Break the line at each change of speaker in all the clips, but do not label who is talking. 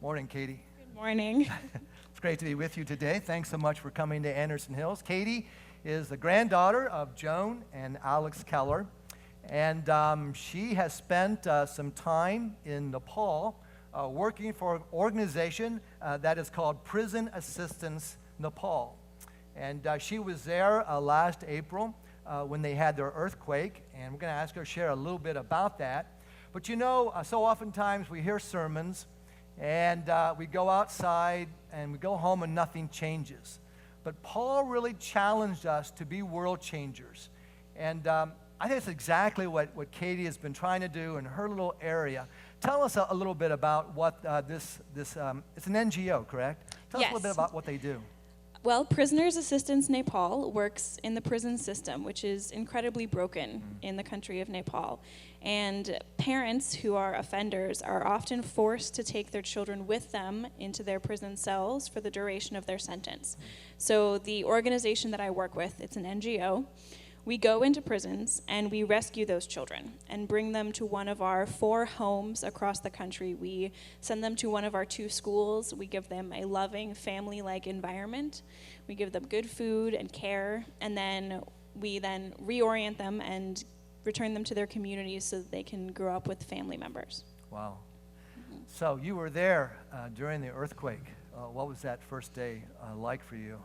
Morning, Katie.
Good morning.
It's great to be with you today. Thanks so much for coming to Anderson Hills. Katie is the granddaughter of Joan and Alex Keller, and she has spent some time in Nepal working for an organization that is called Prison Assistance Nepal. And she was there last April when they had their earthquake, and we're going to ask her to share a little bit about that. But you know, so oftentimes we hear sermons, and we go outside, and we go home, and nothing changes. But Paul really challenged us to be world changers. And I think that's exactly what Katie has been trying to do in her little area. Tell us a little bit about what it's an NGO, correct? Tell us a little bit about what they do.
Well, Prisoners Assistance Nepal works in the prison system, which is incredibly broken in the country of Nepal. And parents who are offenders are often forced to take their children with them into their prison cells for the duration of their sentence. So the organization that I work with, it's an NGO. We go into prisons and we rescue those children and bring them to one of our 4 homes across the country. We send them to one of our 2 schools. We give them a loving, family-like environment. We give them good food and care, and then we reorient them and return them to their communities so that they can grow up with family members.
Wow. So you were there during the earthquake. What was that first day like for you?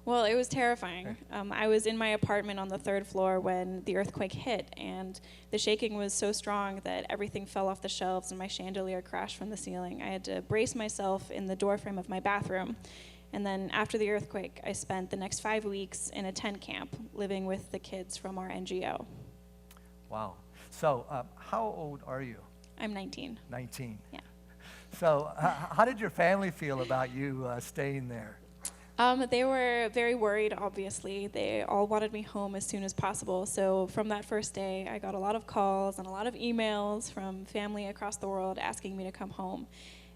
Well, it was terrifying. I was in my apartment on the 3rd floor when the earthquake hit, and the shaking was so strong that everything fell off the shelves and my chandelier crashed from the ceiling. I had to brace myself in the doorframe of my bathroom. And then after the earthquake, I spent the next 5 weeks in a tent camp living with the kids from our NGO.
Wow. So how old are you?
I'm 19.
19.
Yeah.
So how did your family feel about you staying there?
They were very worried, obviously. They all wanted me home as soon as possible. So from that first day, I got a lot of calls and a lot of emails from family across the world asking me to come home.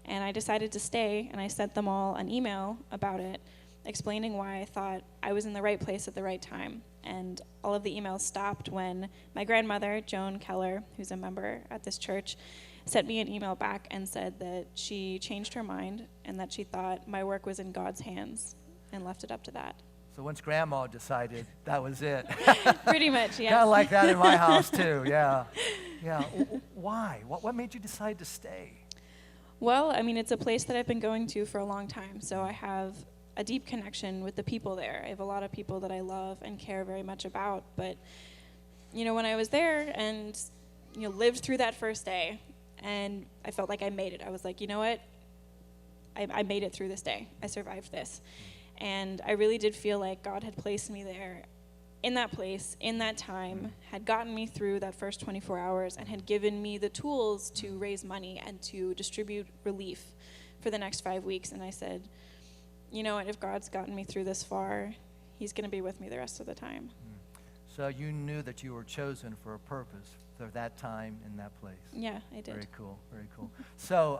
And I decided to stay, and I sent them all an email about it, explaining why I thought I was in the right place at the right time. And all of the emails stopped when my grandmother, Joan Keller, who's a member at this church, sent me an email back and said that she changed her mind and that she thought my work was in God's hands, and left it up to that.
So once Grandma decided, that was it.
Pretty much, yes.
Kind of like that in my house, too, yeah. Yeah. Why? What made you decide to stay?
Well, I mean, it's a place that I've been going to for a long time, so I have a deep connection with the people there. I have a lot of people that I love and care very much about, but, you know, when I was there and, you know, lived through that first day, and I felt like I made it. I was like, you know what? I made it through this day. I survived this. And I really did feel like God had placed me there in that place, in that time, had gotten me through that first 24 hours, and had given me the tools to raise money and to distribute relief for the next 5 weeks. And I said, you know what, if God's gotten me through this far, he's going to be with me the rest of the time.
So you knew that you were chosen for a purpose for that time in that place.
Yeah, I did.
Very cool, very cool. So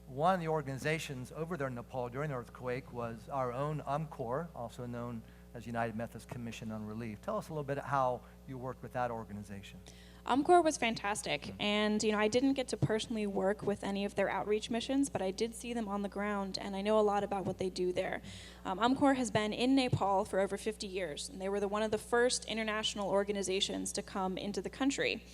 one of the organizations over there in Nepal during the earthquake was our own ImCore, also known as United Methodist Commission on Relief. Tell us a little bit how you worked with that organization.
ImCore was fantastic, and you know, I didn't get to personally work with any of their outreach missions, but I did see them on the ground, and I know a lot about what they do there. ImCore has been in Nepal for over 50 years, and they were one of the first international organizations to come into the country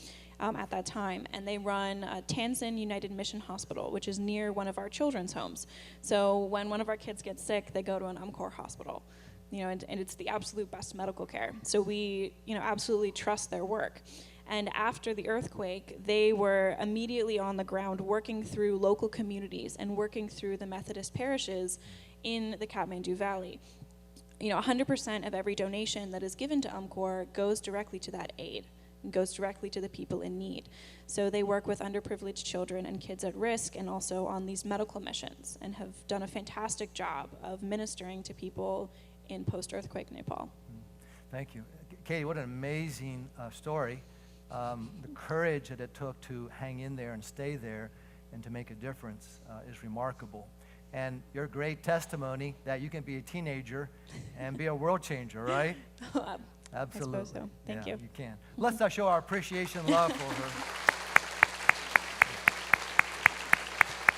at that time, and they run Tansen United Mission Hospital, which is near one of our children's homes. So when one of our kids gets sick, they go to an ImCore hospital. You know, and it's the absolute best medical care. So we, you know, absolutely trust their work. And after the earthquake, they were immediately on the ground working through local communities and working through the Methodist parishes in the Kathmandu Valley. You know, 100% of every donation that is given to ImCore goes directly to that aid, and goes directly to the people in need. So they work with underprivileged children and kids at risk, and also on these medical missions, and have done a fantastic job of ministering to people in post-earthquake Nepal.
Thank you. Katie, what an amazing story. The courage that it took to hang in there and stay there and to make a difference is remarkable. And your great testimony that you can be a teenager and be a world changer, right? Absolutely.
I suppose so. Thank you.
You can. Let's show our appreciation and love for her.